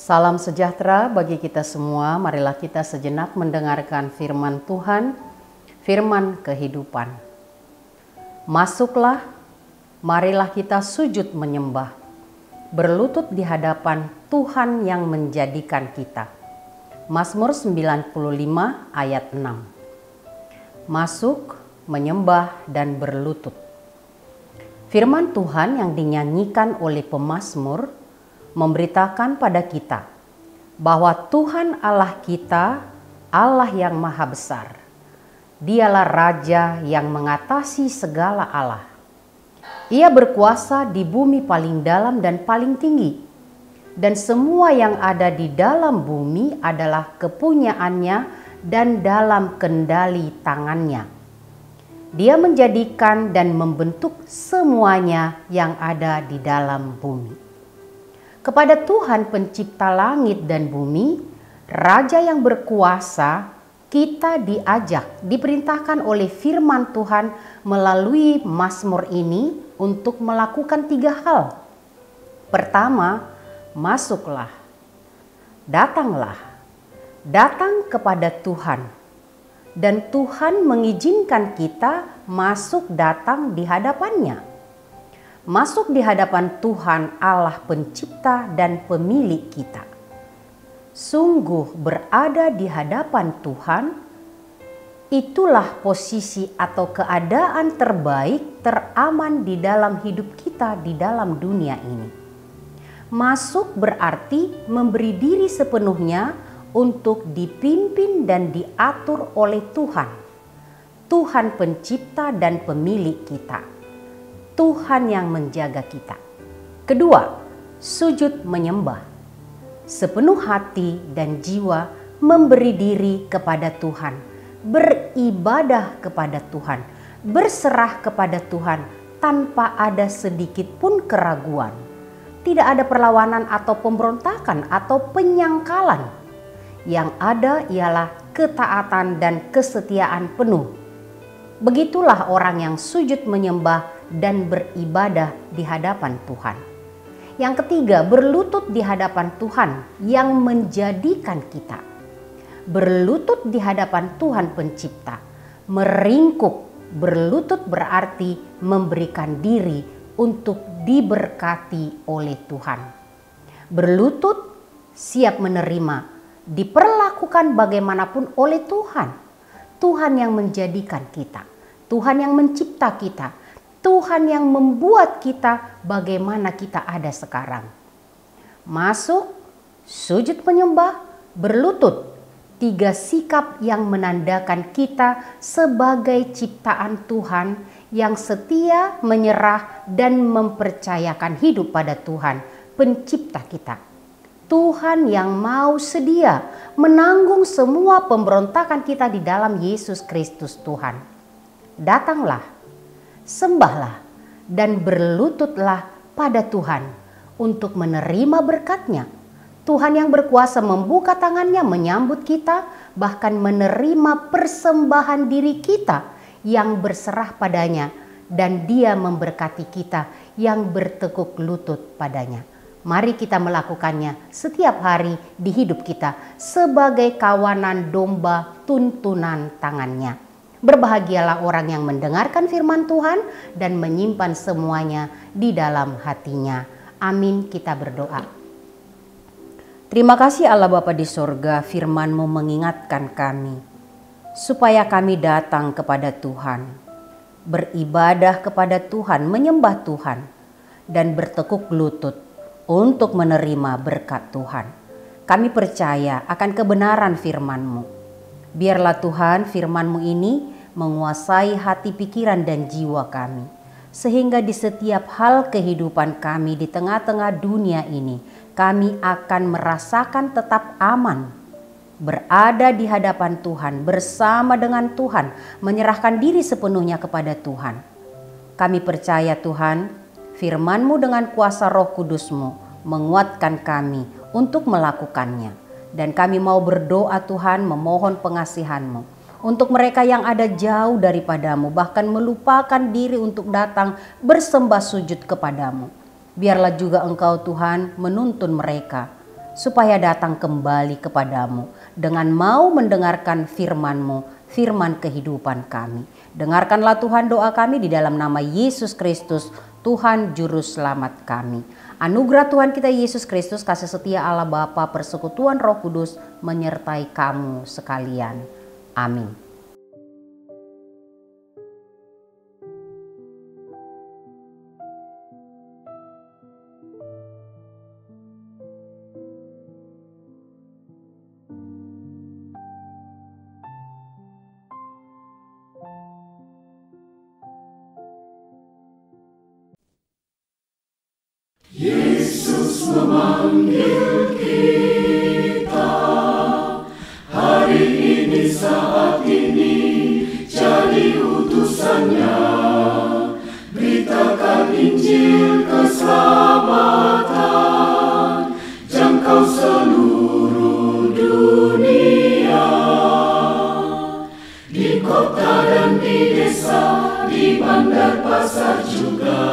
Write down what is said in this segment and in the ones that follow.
Salam sejahtera bagi kita semua. Marilah kita sejenak mendengarkan firman Tuhan, firman kehidupan. Masuklah, marilah kita sujud menyembah, berlutut di hadapan Tuhan yang menjadikan kita. Mazmur 95 ayat 6. Masuk, menyembah dan berlutut. Firman Tuhan yang dinyanyikan oleh pemazmur memberitakan pada kita bahwa Tuhan Allah kita, Allah yang maha besar. Dialah Raja yang mengatasi segala Allah. Ia berkuasa di bumi paling dalam dan paling tinggi, dan semua yang ada di dalam bumi adalah kepunyaannya dan dalam kendali tangannya. Dia menjadikan dan membentuk semuanya yang ada di dalam bumi. Kepada Tuhan pencipta langit dan bumi, Raja yang berkuasa, kita diperintahkan oleh firman Tuhan melalui Mazmur ini untuk melakukan 3 hal. Pertama, masuklah, datanglah, datang kepada Tuhan. Dan Tuhan mengizinkan kita masuk datang di hadapannya. Masuk di hadapan Tuhan Allah pencipta dan pemilik kita. Sungguh berada di hadapan Tuhan, itulah posisi atau keadaan terbaik, teraman di dalam hidup kita di dalam dunia ini. Masuk berarti memberi diri sepenuhnya untuk dipimpin dan diatur oleh Tuhan. Tuhan pencipta dan pemilik kita. Tuhan yang menjaga kita. Kedua, sujud menyembah. Sepenuh hati dan jiwa memberi diri kepada Tuhan. Beribadah kepada Tuhan. Berserah kepada Tuhan tanpa ada sedikit pun keraguan. Tidak ada perlawanan atau pemberontakan atau penyangkalan. Yang ada ialah ketaatan dan kesetiaan penuh. Begitulah orang yang sujud menyembah dan beribadah di hadapan Tuhan. Yang ketiga, berlutut di hadapan Tuhan yang menjadikan kita. Berlutut di hadapan Tuhan pencipta. Meringkuk, berlutut berarti memberikan diri untuk diberkati oleh Tuhan. Berlutut siap menerima, diperlakukan bagaimanapun oleh Tuhan. Tuhan yang menjadikan kita, Tuhan yang mencipta kita, Tuhan yang membuat kita bagaimana kita ada sekarang. Masuk, sujud menyembah, berlutut. 3 sikap yang menandakan kita sebagai ciptaan Tuhan yang setia, menyerah, dan mempercayakan hidup pada Tuhan, pencipta kita. Tuhan yang mau sedia menanggung semua pemberontakan kita di dalam Yesus Kristus Tuhan. Datanglah, sembahlah, dan berlututlah pada Tuhan untuk menerima berkat-Nya. Tuhan yang berkuasa membuka tangannya menyambut kita, bahkan menerima persembahan diri kita yang berserah padanya, dan Dia memberkati kita yang bertekuk lutut padanya. Mari kita melakukannya setiap hari di hidup kita sebagai kawanan domba tuntunan tangannya. Berbahagialah orang yang mendengarkan firman Tuhan dan menyimpan semuanya di dalam hatinya. Amin, kita berdoa. Terima kasih Allah Bapa di sorga, firman-Mu mengingatkan kami supaya kami datang kepada Tuhan, beribadah kepada Tuhan, menyembah Tuhan, dan bertekuk lutut untuk menerima berkat Tuhan. Kami percaya akan kebenaran firman-Mu. Biarlah Tuhan firman-Mu ini menguasai hati, pikiran, dan jiwa kami. Sehingga di setiap hal kehidupan kami di tengah-tengah dunia ini, kami akan merasakan tetap aman. Berada di hadapan Tuhan, bersama dengan Tuhan, menyerahkan diri sepenuhnya kepada Tuhan. Kami percaya Tuhan, firman-Mu dengan kuasa Roh Kudus-Mu menguatkan kami untuk melakukannya. Dan kami mau berdoa Tuhan, memohon pengasihan-Mu untuk mereka yang ada jauh daripada-Mu, bahkan melupakan diri untuk datang bersembah sujud kepadamu. Biarlah juga Engkau Tuhan menuntun mereka supaya datang kembali kepadamu dengan mau mendengarkan firman-Mu, firman kehidupan kami. Dengarkanlah Tuhan doa kami di dalam nama Yesus Kristus, Tuhan Juru Selamat kami. Anugerah Tuhan kita Yesus Kristus, kasih setia Allah Bapa, persekutuan Roh Kudus menyertai kamu sekalian. Amin. Yesus memanggil kita hari ini, saat ini, jadi utusannya. Beritakan Injil keselamatan, jangkau seluruh dunia. Di kota dan di desa, di bandar pasar juga,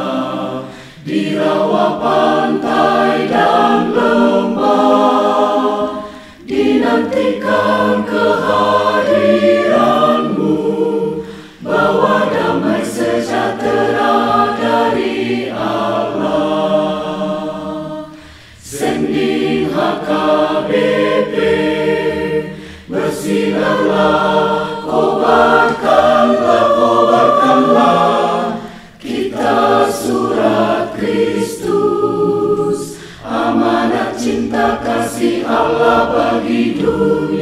di rawa pantai dan lembah, dinantikan kehadiran-Mu, bawa damai sejahtera dari Allah. Sending HKBP, bersinarlah, kobarkanlah, kita surat Kristus, amanat cinta kasih Allah bagi dunia.